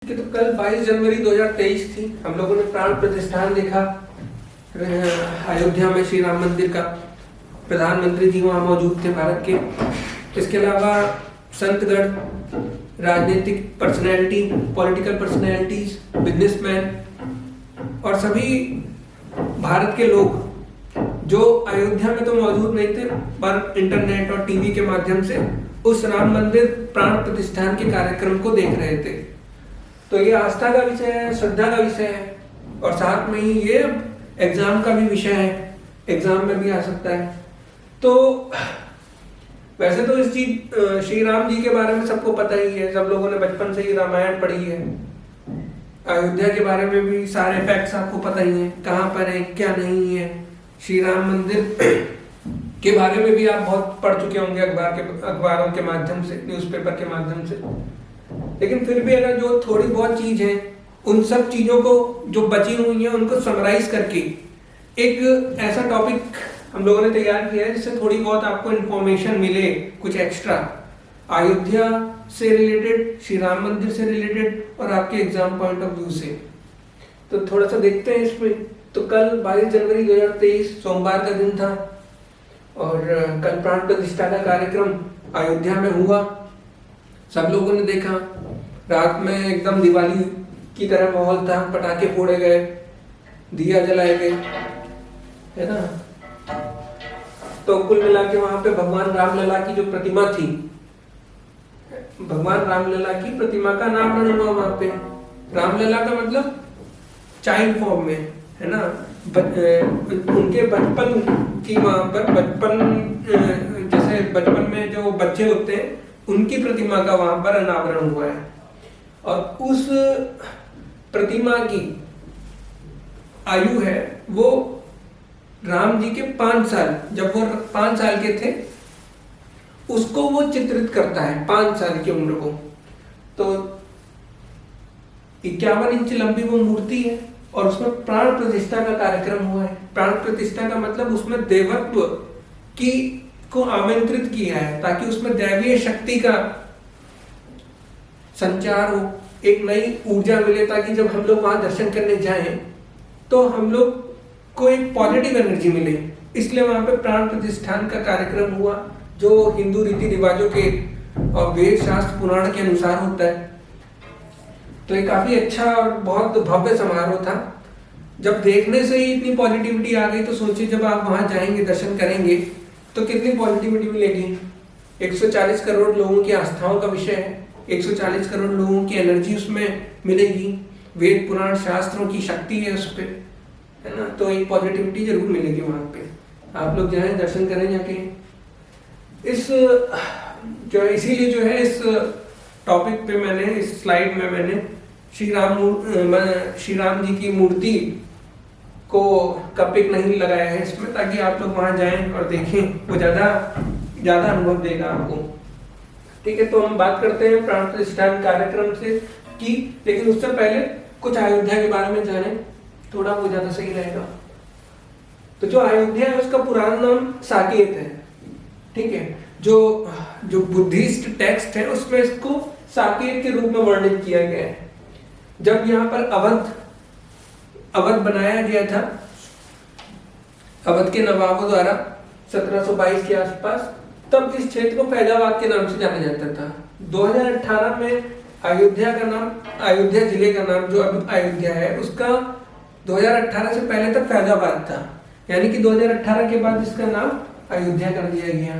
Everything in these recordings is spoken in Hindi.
कि तो कल 22 जनवरी 2023 थी। हम लोगों ने प्राण प्रतिष्ठान देखा अयोध्या में श्री राम मंदिर का। प्रधानमंत्री जी वहाँ मौजूद थे भारत के। इसके अलावा संतगण, राजनीतिक पर्सनैलिटी, पॉलिटिकल पर्सनैलिटीज, बिजनेसमैन और सभी भारत के लोग जो अयोध्या में तो मौजूद नहीं थे पर इंटरनेट और टीवी के माध्यम से उस राम मंदिर प्राण प्रतिष्ठान के कार्यक्रम को देख रहे थे। तो ये आस्था का विषय है, श्रद्धा का विषय है और साथ में ही ये एग्जाम का भी विषय है, एग्जाम में भी आ सकता है। तो वैसे तो इस चीज श्री राम जी के बारे में सबको पता ही है, सब लोगों ने बचपन से ही रामायण पढ़ी है। अयोध्या के बारे में भी सारे फैक्ट्स आपको पता ही है, कहाँ पर है, क्या नहीं है। श्री राम मंदिर के बारे में भी आप बहुत पढ़ चुके होंगे अखबारों के माध्यम से, न्यूज़पेपर के माध्यम से। लेकिन फिर भी अगर जो थोड़ी बहुत चीज है, उन सब चीजों को जो बची हुई है उनको समराइज करके एक ऐसा टॉपिक हम लोगों ने तैयार किया है जिससे थोड़ी बहुत आपको इन्फॉर्मेशन मिले, कुछ एक्स्ट्रा अयोध्या से रिलेटेड, श्री राम मंदिर से रिलेटेड और आपके एग्जाम पॉइंट ऑफ व्यू से। तो थोड़ा सा देखते हैं इसमें। तो कल 22 जनवरी 2023 सोमवार का दिन था और कल प्राण प्रतिष्ठा का कार्यक्रम अयोध्या में हुआ। सब लोगों ने देखा, रात में एकदम दिवाली की तरह माहौल था, पटाखे फोड़े गए, दिया जलाए गए, है ना। तो कुल मिला के वहां पे भगवान रामलला की जो प्रतिमा थी, भगवान रामलला की प्रतिमा का नामकरण हुआ वहां पे। रामलला का मतलब चाइल्ड फॉर्म में, है ना। उनके बचपन की वहां पर जैसे बचपन में जो बच्चे होते हैं उनकी प्रतिमा का वहां पर अनावरण हुआ है। और उस प्रतिमा की आयु है वो राम जी के 5 साल, जब वो 5 साल के थे उसको वो चित्रित करता है, 5 साल की उम्र को। तो 51 इंच लंबी वो मूर्ति है और उसमें प्राण प्रतिष्ठा का कार्यक्रम हुआ है। प्राण प्रतिष्ठा का मतलब उसमें देवत्व की को आमंत्रित किया है ताकि उसमें दैवीय शक्ति का संचार हो, एक नई ऊर्जा मिले, ताकि जब हम लोग वहां दर्शन करने जाएं तो हम लोग को एक पॉजिटिव एनर्जी मिले। इसलिए वहां पे प्राण प्रतिष्ठान का कार्यक्रम हुआ जो हिंदू रीति रिवाजों के और वेद शास्त्र पुराण के अनुसार होता है। तो ये काफी अच्छा और बहुत भव्य समारोह था। जब देखने से ही इतनी पॉजिटिविटी आ गई तो सोचिए जब आप वहां जाएंगे, दर्शन करेंगे तो कितनी पॉजिटिविटी मिलेगी। 140 करोड़ लोगों की आस्थाओं का विषय है, 140 करोड़ लोगों की एनर्जी उसमें मिलेगी, वेद पुराण शास्त्रों की शक्ति है उस पे, है ना। तो एक पॉजिटिविटी जरूर मिलेगी वहां पे। आप लोग जाएं, दर्शन करें जाके। इसीलिए जो है इस टॉपिक पे मैंने, इस स्लाइड में मैंने श्री राम जी की मूर्ति को का पिक नहीं लगाया है इसमें, ताकि आप लोग वहां जाएं और देखें, वो ज्यादा अनुभव देगा आपको। ठीक है, तो हम बात करते हैं प्राण प्रतिष्ठान कार्यक्रम से की, लेकिन उससे पहले कुछ अयोध्या के बारे में जाने, थोड़ा वो ज्यादा सही रहेगा। तो जो अयोध्या है उसका पुराना नाम साकेत है। ठीक है, जो बुद्धिस्ट टेक्स्ट है उसमें इसको साकेत के रूप में वर्णित किया गया है। जब यहाँ पर अवध बनाया गया था अवध के नवाबों द्वारा 1722 के आसपास, तब इस क्षेत्र को फैजाबाद के नाम से जाना जाता था। 2018 में अयोध्या का नाम, अयोध्या जिले का नाम जो अब अयोध्या है उसका 2018 से पहले तक फैजाबाद था, यानी कि 2018 के बाद इसका नाम अयोध्या कर दिया गया।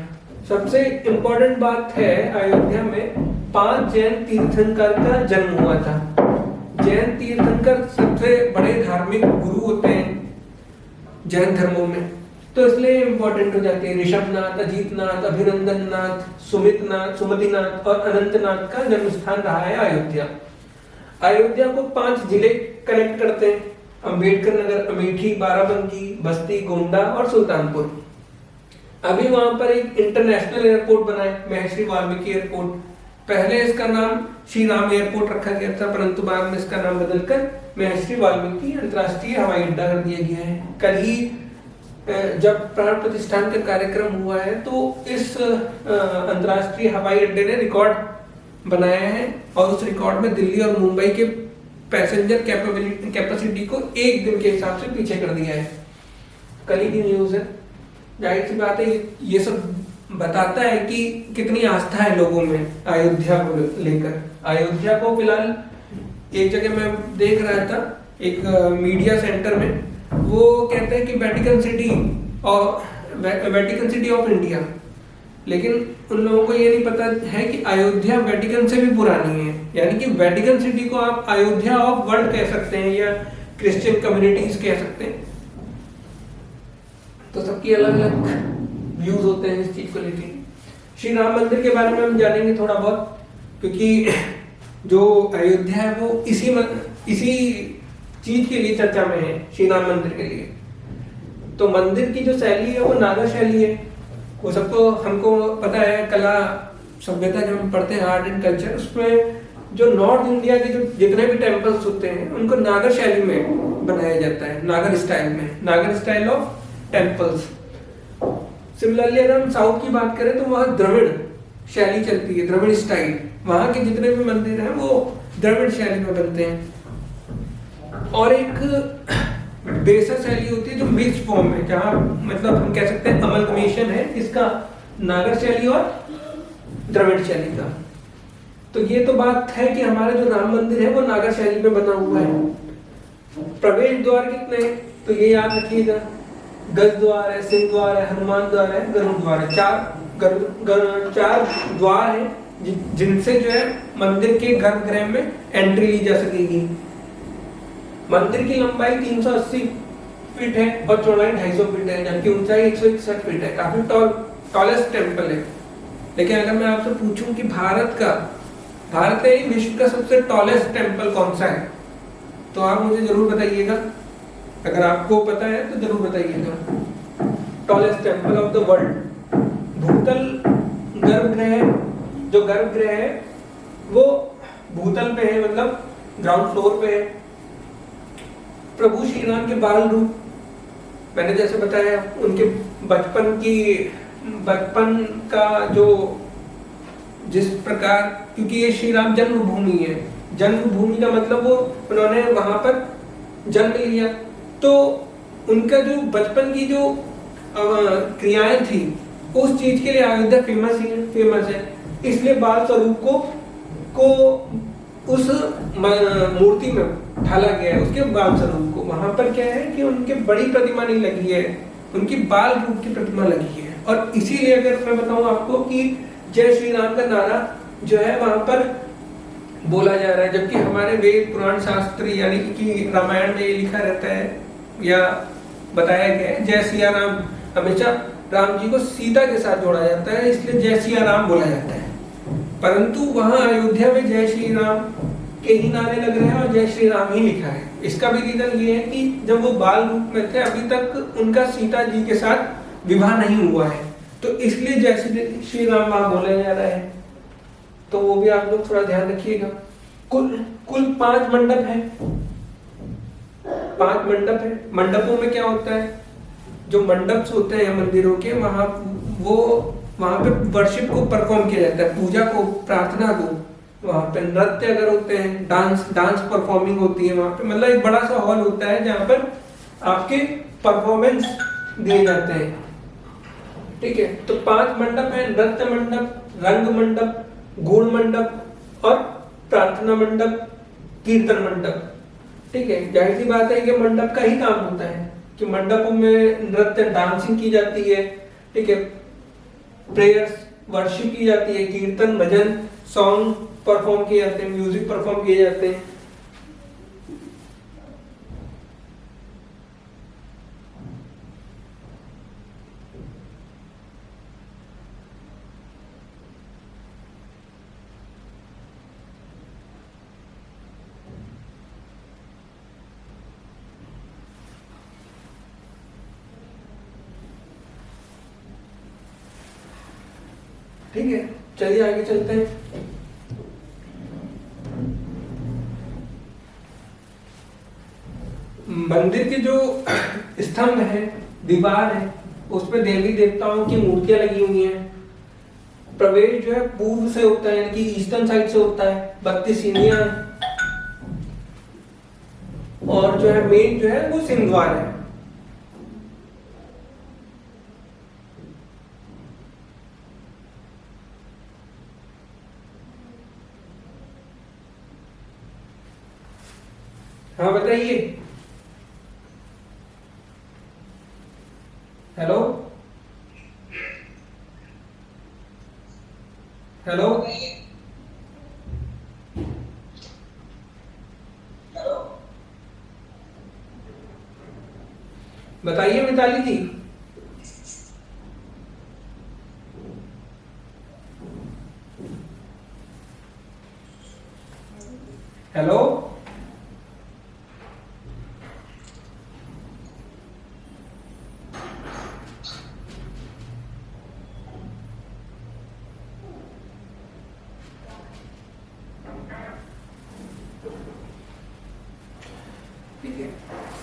सबसे इम्पोर्टेंट बात है, अयोध्या में 5 जैन तीर्थंकर का जन्म हुआ था। जैन तीर्थंकर सबसे बड़े धार्मिक गुरु होते हैं जैन धर्मों में, तो इसलिए इम्पोर्टेंट हो जाते हैं। ऋषभनाथ, अजीतनाथ, अभिनंदननाथ, सुमतिनाथ और अनंतनाथ का जन्म स्थान रहा है अयोध्या। अयोध्या को 5 जिले कनेक्ट करते हैं: अंबेडकर नगर, अमेठी, बाराबंकी, बस्ती, गोंडा और सुल्तानपुर। अभी वहां पर एक इंटरनेशनल एयरपोर्ट बना है, महर्षि वाल्मीकि एयरपोर्ट। पहले इसका नाम श्री राम एयरपोर्ट रखा गया था, परंतु बाद में इसका नाम बदलकर महर्षि वाल्मीकि अंतर्राष्ट्रीय हवाई अड्डा कर दिया गया है। कल ही जब प्राण प्रतिष्ठान का कार्यक्रम हुआ है तो इस अंतर्राष्ट्रीय हवाई अड्डे ने रिकॉर्ड बनाया है और उस रिकॉर्ड में दिल्ली और मुंबई के पैसेंजर कैपेसिटी को एक दिन के हिसाब से पीछे कर दिया है। कल ही की न्यूज है। जाहिर सी बात है ये सब बताता है कि कितनी आस्था है लोगों में अयोध्या को लेकर। अयोध्या को फिलहाल एक जगह मैं देख रहा था, एक मीडिया सेंटर में, वो कहते हैं कि वेटिकन सिटी ऑफ इंडिया, लेकिन उन लोगों को ये नहीं पता है कि अयोध्या वेटिकन से भी पुरानी है। यानी कि वेटिकन सिटी को आप अयोध्या ऑफ वर्ल्ड कह सकते हैं या क्रिश्चियन कम्युनिटीज कह सकते हैं। तो सबकी अलग अलग व्यूज होते हैं इस चीज को लेकर। श्री राम मंदिर के बारे में हम जानेंगे थोड़ा बहुत, क्योंकि जो अयोध्या है वो इसी चीज के लिए चर्चा में है, श्री राम मंदिर के लिए। तो मंदिर की जो शैली है वो नागर शैली है। वो सबको हमको पता है, कला सभ्यता जब हम पढ़ते हैं आर्ट एंड कल्चर, उसमें जो नॉर्थ इंडिया के जो जितने भी टेम्पल्स होते हैं उनको नागर शैली में बनाया जाता है, नागर स्टाइल में, नागर स्टाइल ऑफ टेम्पल्स। सिमिलरली अगर हम साउथ की बात करें तो वहाँ द्रविड़ शैली चलती है, द्रविड़ स्टाइल। वहाँ के जितने भी मंदिर हैं वो द्रविड़ शैली में बनते हैं। और एक बेसा शैली होती है जो मिक्स फॉर्म है, जहाँ मतलब हम कह सकते हैं अमलगमेशन है इसका, नागर शैली और द्रविड़ शैली का। तो ये तो बात है कि हमारा जो राम मंदिर है वो नागर शैली में बना हुआ है। प्रवेश द्वार कितने, तो ये याद रखिएगा, गज द्वार है, सिंह द्वार है, हनुमान द्वार है, गरुड़ द्वार है। चार द्वार है जिनसे जो है मंदिर के गर्भगृह में एंट्री ली जा सकेगी। मंदिर की लंबाई 380 फीट है और चौड़ाई 250 फीट है, जबकि ऊंचाई 161 फीट है। काफी टॉलेस्ट टेम्पल है। लेकिन अगर मैं आपसे पूछूं कि भारत में विश्व का सबसे टॉलेस्ट टेम्पल कौन सा है, तो आप मुझे जरूर बताइएगा। अगर आपको पता है तो जरूर बताइएगा। Tallest temple of the world, भूतल गर्भगृह, जो गर्भगृह है वो भूतल पे है, मतलब ग्राउंड फ्लोर पे है। प्रभु श्री राम के बाल रूप, मैंने जैसे बताया उनके बचपन का जो जिस प्रकार, क्योंकि ये श्री राम जन्मभूमि है, जन्मभूमि का मतलब वो उन्होंने वहां पर जन्म लिया, तो उनका जो बचपन की जो क्रियाएं थी उस चीज के लिए अयोध्या फेमस है। इसलिए बाल स्वरूप को उस मूर्ति में ढाला गया है, उसके बाल स्वरूप को। वहां पर क्या है कि उनके बड़ी प्रतिमा नहीं लगी है, उनकी बाल रूप की प्रतिमा लगी है। और इसीलिए अगर मैं बताऊं आपको कि जय श्री राम का नारा जो है वहां पर बोला जा रहा है, जबकि हमारे वेद पुराण शास्त्र यानी कि रामायण में ये लिखा रहता है या बताया गया है, जय सिया राम। हमेशा राम जी को सीता के साथ जोड़ा जाता है, इसलिए जय सिया राम बोला जाता है। परंतु वहां अयोध्या में जय श्री राम के ही नारे लग रहे हैं और जय श्री राम ही लिखा है। इसका भी रीजन ये है कि जब वो बाल रूप में थे अभी तक उनका सीता जी के साथ विवाह नहीं हुआ है, तो इसलिए जय श्री राम वहां बोला जा रहा है। तो वो भी आप लोग थोड़ा ध्यान रखिएगा। कुल 5 मंडप है, 5 मंडप है। मंडपों में क्या होता है, जो मंडप होते हैं मंदिरों के, वहां पे वर्शिप को परफॉर्म किया जाता है, पूजा को, प्रार्थना को। वहां पे नृत्य अगर होते हैं, डांस परफॉर्मिंग होती है वहां पे, मतलब एक बड़ा सा हॉल होता है जहां पर आपके परफॉर्मेंस दिए जाते हैं। ठीक है, तो 5 मंडप है, नृत्य मंडप, रंग मंडप, गुण मंडप और प्रार्थना मंडप, कीर्तन मंडप। ठीक है, जाहिर सी बात है कि मंडप का ही काम होता है कि मंडपों में नृत्य, डांसिंग की जाती है। ठीक है, प्रेयर्स, वर्शिप की जाती है, कीर्तन, भजन, सॉन्ग परफॉर्म किए जाते हैं, म्यूजिक परफॉर्म किए जाते हैं। ठीक है, चलिए आगे चलते हैं। मंदिर के जो स्तंभ है, दीवार है, उसमें देवी देवताओं की मूर्तियां लगी हुई हैं। प्रवेश जो है पूर्व से होता है, यानी कि ईस्टर्न साइड से होता है, 32 सीढ़ियां, और जो है मेन जो है वो सिंहद्वार है। हाँ बताइए। हेलो हेलो बताइए मिताली जी। हेलो ठीक है,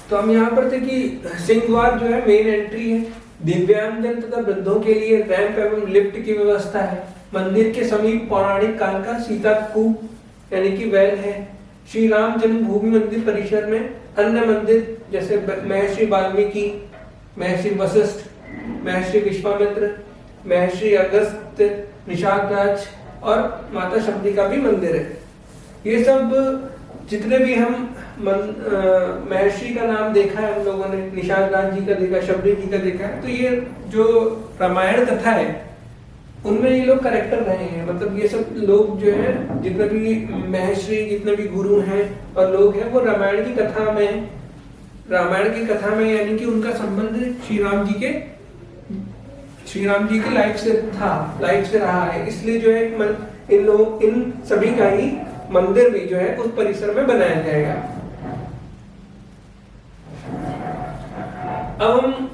तो हम यहाँ पर थे कि सिंहद्वार जो है मेन एंट्री है। दिव्यांगजन तथा वृद्धों के लिए रैंप एवं लिफ्ट की व्यवस्था है। मंदिर के समीप पौराणिक काल का सीता कूप यानी कि वेल है। श्री राम जन्मभूमि मंदिर परिसर में अन्य मंदिर जैसे महर्षि वाल्मीकि, महर्षि वशिष्ठ, महर्षि विश्वामित्र, महर्षि अगस्त, निषादराज और माता शबरी का भी मंदिर है। ये सब जितने भी हम महर्षि का नाम देखा है हम लोगों ने, निषादराज जी का देखा, शबरी जी का देखा है, तो ये जो रामायण कथा है उनमें ये लोग करेक्टर रहे हैं। मतलब ये सब लोग जो है जितने भी महर्षि, जितने भी गुरु हैं और लोग हैं, वो रामायण की कथा में यानी कि उनका संबंध श्री राम जी की लाइफ से रहा है। इसलिए जो है इन सभी का ही मंदिर भी जो है उस परिसर में बनाया जाएगा। अब हम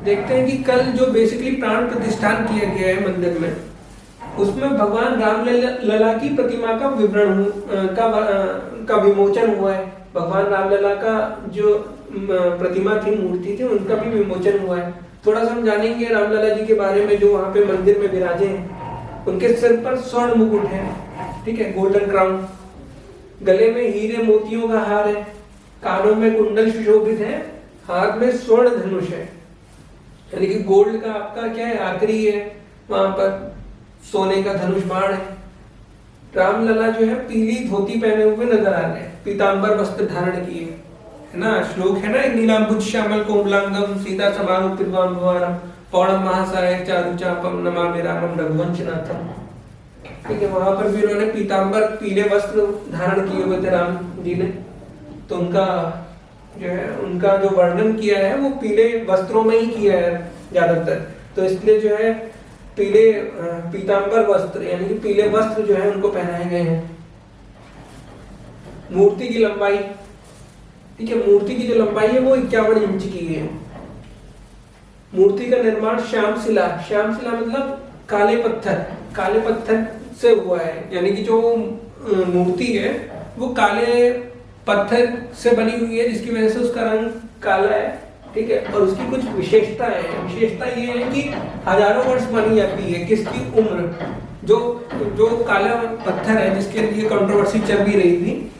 देखते हैं कि कल जो बेसिकली प्राण प्रतिष्ठान किया गया है मंदिर में, उसमें भगवान राम लला की प्रतिमा का विवरण का विमोचन हुआ है। भगवान राम लला का जो प्रतिमा थी, मूर्ति थी, उनका भी विमोचन हुआ है। थोड़ा सा हम जानेंगे राम लला जी के बारे में जो वहां पे मंदिर में विराजे हैं। उनके सिर पर स्वर्ण मुकुट है, ठीक है, गोल्डन क्राउन, गले में हीरे मोतियों का हार है, कानों में कुंडल सुशोभित है, हाथ में स्वर्ण धनुष है, यानी कि गोल्ड का आपका क्या है, आखिरी है, वहां पर सोने का धनुष बाण है। राम लला जो है पीली धोती पहने हुए नजर आ रहे हैं, पीतांबर वस्त्र धारण किए, है ना। श्लोक है ना, नीलांबुज श्यामल कोमलांगम सीता समानु पिबंबरम पौड़म महासाय चारु चापम नमामि रामम रघुवंशनाथम। ठीक है, वहां पर भी उन्होंने पीतांबर पीले वस्त्र धारण किए हुए थे राम जी ने। तो उनका जो वर्णन किया है वो पीले वस्त्रों में ही किया है ज्यादातर। तो इसलिए जो है पीतांबर वस्त्र यानी कि पीले वस्त्र जो है उनको पहनाए गए हैं। मूर्ति की लंबाई, ठीक है, मूर्ति की जो लंबाई है वो 51 इंच की है। मूर्ति का निर्माण श्याम शिला मतलब काले पत्थर से हुआ है, यानी कि जो मूर्ति है वो काले पत्थर से बनी हुई है, जिसकी वजह से उसका रंग काला है, ठीक है। और उसकी कुछ विशेषता ये है कि हजारों वर्ष मानी जाती है कि इसकी उम्र, जो काला पत्थर है जिसके लिए कंट्रोवर्सी चल भी रही थी,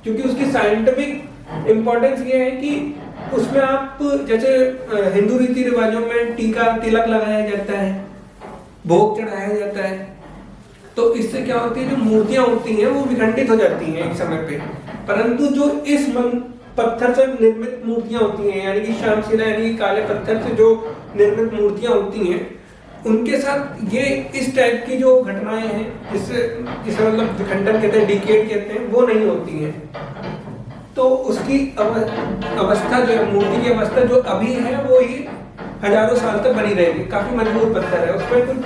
क्योंकि उसकी साइंटिफिक इंपॉर्टेंस ये है कि उसमें आप जैसे हिंदू रीति रिवाजों में तिलक लगाया जाता है, भोग चढ़ाया जाता है, तो इससे क्या होती है, जो मूर्तियां होती हैं वो विखंडित हो जाती हैं एक समय पे। परंतु जो इस पत्थर से निर्मित मूर्तियां होती हैं, यानी कि श्यामशिला यानी कि काले पत्थर से जो निर्मित मूर्तियां होती हैं, उनके साथ ये इस टाइप की जो घटनाएं हैं जिसे मतलब विखंडन कहते हैं, डिकेड कहते हैं, वो नहीं होती हैं। तो उसकी अवस्था जो है, मूर्ति की अवस्था जो अभी है वो ही हजारों साल तक बनी रहेगी। काफी मजबूत पत्थर है, उसमें कुछ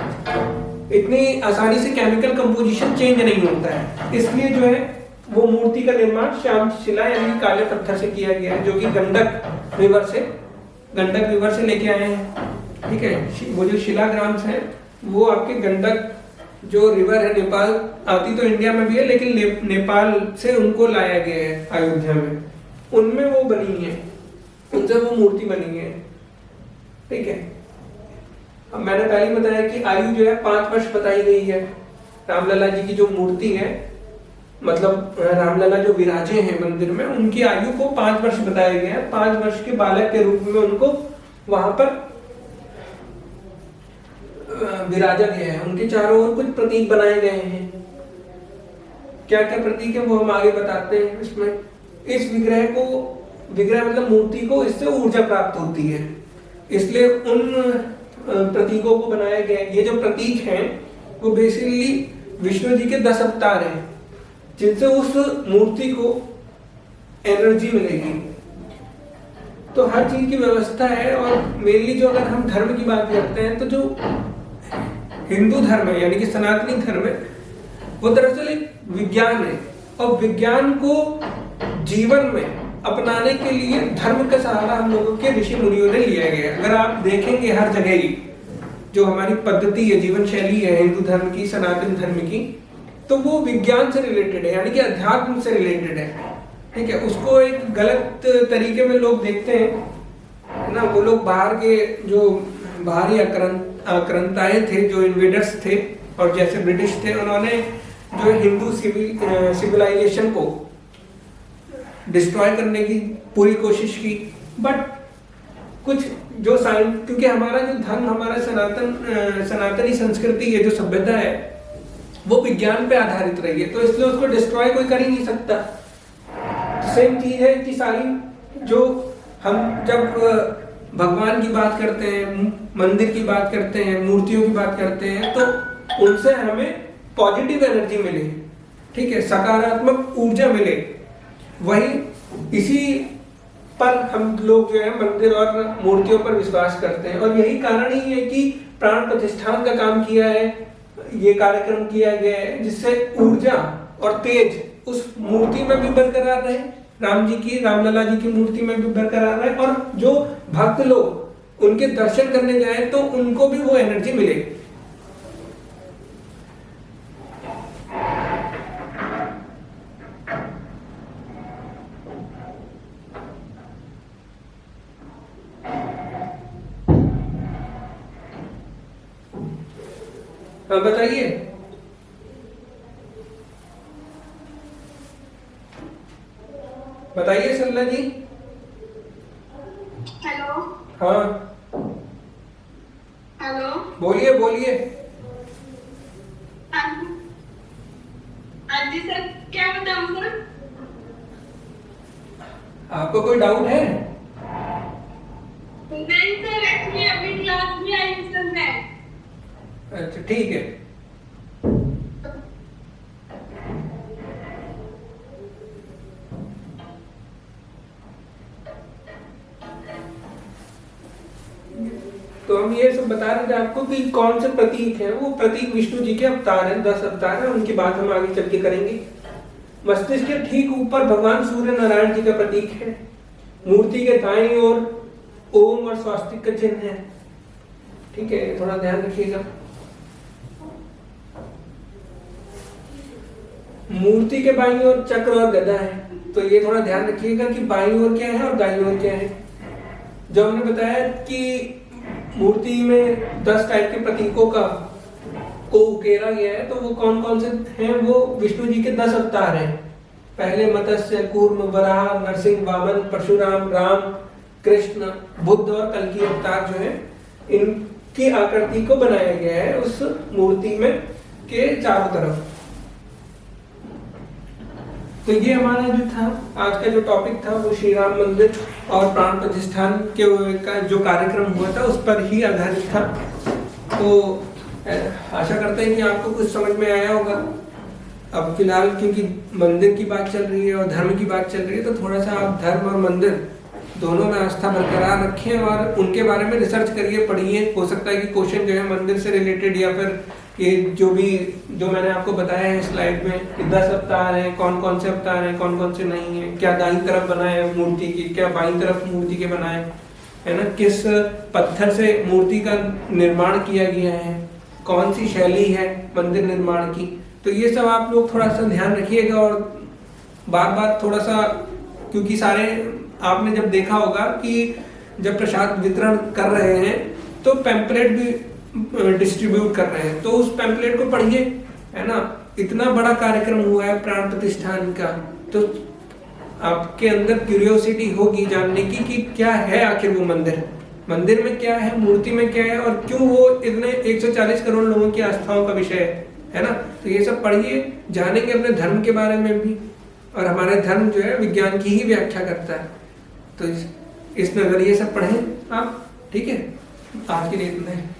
इतनी आसानी से केमिकल कंपोजिशन चेंज नहीं होता है। इसलिए जो है वो मूर्ति का निर्माण श्यामशिला यानी काले पत्थर से किया गया है, जो कि गंडक रिवर से लेके आए हैं, ठीक है। वो जो शिलाग्राम्स हैं वो आपके गंडक जो रिवर है, नेपाल आती तो इंडिया में भी है, लेकिन नेपाल से उनको लाया गया है अयोध्या में, उनमें वो बनी है, उनसे वो मूर्ति बनी है, ठीक है। अब मैंने पहले बताया कि आयु जो है 5 वर्ष बताई गई है। रामलला जी की जो मूर्ति है, मतलब रामलला जो विराजे हैं मंदिर में, उनकी आयु को 5 वर्ष बताया गया है। 5 वर्ष के बालक के रूप में उनको वहां पर विराजा गया है। उनके चारों ओर कुछ प्रतीक बनाए गए हैं। क्या क्या प्रतीक है वो हम आगे बताते हैं। इसमें इस विग्रह मतलब मूर्ति को, इससे ऊर्जा प्राप्त होती है, इसलिए उन प्रतीकों को बनाया गया है। ये जो प्रतीक हैं वो बेसिकली विष्णु जी के 10 अवतार हैं, जिनसे उस मूर्ति को एनर्जी मिलेगी। तो हर चीज की व्यवस्था है। और मेनली जो अगर हम धर्म की बात करते हैं, तो जो हिंदू धर्म है यानी कि सनातनी धर्म है, वो दरअसल एक विज्ञान है। और विज्ञान को जीवन में अपनाने के लिए धर्म का सहारा हम लोगों के ऋषि मुनियों ने लिया गया। अगर आप देखेंगे हर जगह ही जो हमारी पद्धति है, जीवन शैली है हिंदू धर्म की, सनातन धर्म की, तो वो विज्ञान से रिलेटेड है, यानी कि अध्यात्म से रिलेटेड है। ठीक है, उसको एक गलत तरीके में लोग देखते हैं, है ना। वो लोग बाहर के जो बाहरी आक्रांताएं थे, जो इन्वेडर्स थे और जैसे ब्रिटिश थे, उन्होंने जो हिंदू सिविलाइजेशन को डिस्ट्रॉय करने की पूरी कोशिश की। बट कुछ जो क्योंकि हमारा जो धर्म, हमारा सनातनी संस्कृति है, जो सभ्यता है, वो विज्ञान पे आधारित रही है, तो इसलिए उसको डिस्ट्रॉय कोई कर ही नहीं सकता। सेम चीज है कि सारी जो हम जब भगवान की बात करते हैं, मंदिर की बात करते हैं, मूर्तियों की बात करते हैं, तो उनसे हमें पॉजिटिव एनर्जी मिले, ठीक है, सकारात्मक ऊर्जा मिले। वही इसी पर हम लोग जो है मंदिर और मूर्तियों पर विश्वास करते हैं। और यही कारण ही है कि प्राण प्रतिष्ठान का काम किया है, ये कार्यक्रम किया गया है, जिससे ऊर्जा और तेज उस मूर्ति में भी बरकरार रहे, रामलला जी की मूर्ति में भी बरकरार रहे, और जो भक्त लोग उनके दर्शन करने जाए तो उनको भी वो एनर्जी मिले। हाँ बताइए। बताइए सरला जी। हेलो। हाँ हेलो। बोलिए बोलिए। हाँ जी सर, क्या बताऊँ सर? आपको कोई डाउट है? नहीं सर, एक्चुअली अभी क्लास में आई हूँ सर मैं। अच्छा ठीक है। तो हम ये सब बता रहे थे आपको कि कौन से प्रतीक है। वो प्रतीक विष्णु जी के अवतार हैं, 10 अवतार हैं, उनकी बात हम आगे चल के करेंगे। मस्तिष्क के ठीक ऊपर भगवान सूर्य नारायण जी का प्रतीक है। मूर्ति के दाईं ओर ओम और स्वास्तिक का चिन्ह है। ठीक है, थोड़ा ध्यान रखिएगा। मूर्ति के बाईं ओर चक्र और गदा है, तो ये थोड़ा ध्यान रखिएगा कि बाईं ओर क्या है और दाईं ओर क्या है। जो हमने बताया कि मूर्ति में 10 टाइप के प्रतीकों को उकेरा गया है, तो वो कौन कौन से हैं? वो विष्णु जी के 10 अवतार हैं। पहले मत्स्य, कूर्म, वराह, नरसिंह, वामन, परशुराम, राम, कृष्ण, बुद्ध और कल्कि अवतार जो है, इनकी आकृति को बनाया गया है उस मूर्ति में के चारों तरफ। तो ये हमारा जो था आज का जो टॉपिक था, वो श्री राम मंदिर और प्राण प्रतिष्ठान का जो कार्यक्रम हुआ था उस पर ही आधारित था। तो आशा करते हैं कि आपको कुछ समझ में आया होगा। अब फिलहाल क्योंकि मंदिर की बात चल रही है और धर्म की बात चल रही है, तो थोड़ा सा आप धर्म और मंदिर दोनों में आस्था बरकरार रखें और उनके बारे में रिसर्च करिए, पढ़िए। हो सकता है कि क्वेश्चन जो है मंदिर से रिलेटेड या फिर ये जो मैंने आपको बताया है स्लाइड में कि 10 अवतार हैं, कौन कौन से अवतार हैं, कौन कौन से नहीं है, क्या दाईं तरफ बनाए है मूर्ति की, क्या बाईं तरफ मूर्ति के बनाए, है ना, किस पत्थर से मूर्ति का निर्माण किया गया है, कौन सी शैली है मंदिर निर्माण की। तो ये सब आप लोग थोड़ा सा ध्यान रखिएगा। और बार बार थोड़ा सा, क्योंकि सारे आपने जब देखा होगा कि जब प्रसाद वितरण कर रहे हैं तो पैम्पलेट भी डिस्ट्रीब्यूट कर रहे हैं, तो उस पैम्पलेट को पढ़िए, है ना। इतना बड़ा कार्यक्रम हुआ है प्राण प्रतिष्ठान का, तो आपके अंदर क्यूरियोसिटी होगी जानने की कि क्या है आखिर वो मंदिर में क्या है, मूर्ति में क्या है, और क्यों वो इतने 140 करोड़ लोगों की आस्थाओं का विषय है ना। तो ये सब पढ़िए, जानेंगे अपने धर्म के बारे में भी, और हमारे धर्म जो है विज्ञान की ही व्याख्या करता है। तो इस नजरिए से पढ़ें आप, ठीक है। आज के लिए इतना है।